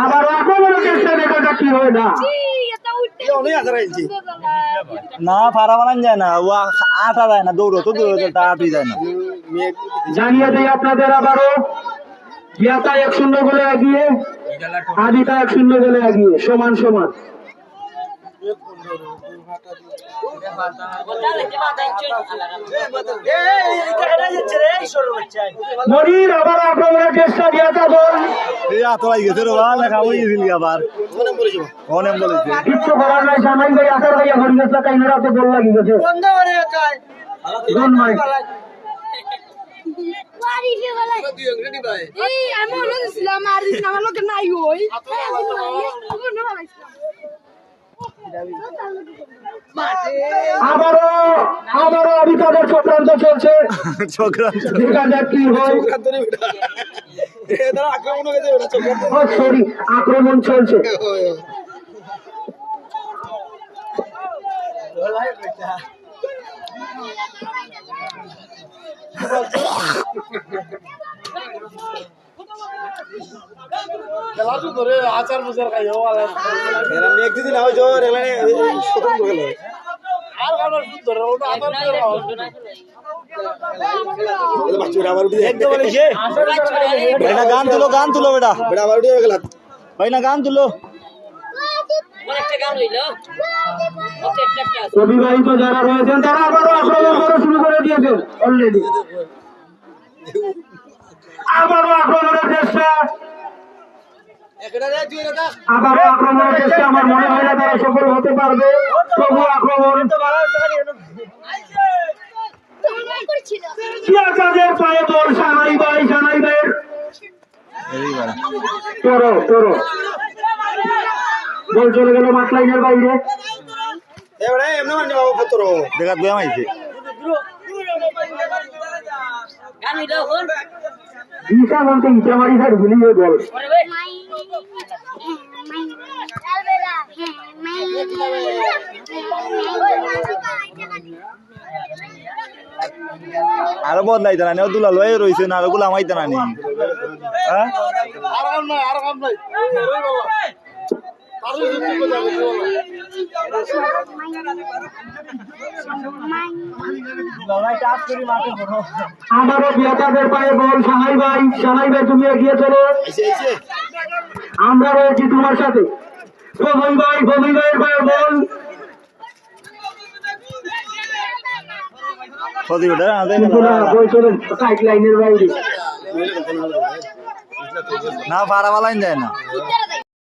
আবার আক্রমণের চেষ্টা দেখা যাক কি হয় না। না ফারা বানান যায় না, ও আটা যায় না, দৌড়তো দৌড়তো আটই যায় না। জানিয়ে দিই আপনাদের আবারও, গিয়াতা 1-0 গোলে এগিয়ে, আদিতা 1-0 গোলে এগিয়ে, সমান সমান। মনির আবার আক্রমণের চেষ্টা, গিয়াতা গোল। কিচ্ছু করার নাই, জানাই ভাই আসার ভাইয়া হয়ে গেছে, কাইনারা তো গোল লাগি গেছে। আবারও আদিতাদের চক্রান্ত চলছে, দেখা যাক কি হয়। সরি, আক্রমণ চলছে। আচার বুঝার খাই একদিন গান তুলো, গান তুলো বেটা, ভাই না গান তুলো। অবিবাহিত যারা রয়েছেন তারা আবারও আক্রমণ করা শুরু করে দিয়েছেন অলরেডি। আবারও আক্রমণের চেষ্টা, আমার মনে হয় না তারা সফল হতে পারবে। তবু আক্রমণ পায়ে বল, সানাই ভাই, সানাই ভাইয়ের বল চলে গেল মাঠ লাইনের বাইরে। দেখা ব্যায়াম আইছে দিশা বলতে ইটা মারি স্যার ভুলিয়ে বল। আরো বদলাইতে না, দুলা লয়ে রয়েছে না, আরো গুলা মাইতে না নি। আমারও বিয়াতাদের পায়ে বল, সানাই ভাই, সানাই ভাই তুমি এগিয়ে চলো, আমরা রয়েছি তোমার সাথে। ভবন ভাই, ভবন ভাইয়ের পায়ে বল, বল চলে সাইড লাইনের বাইরে। না পারা বালাইন যায় না।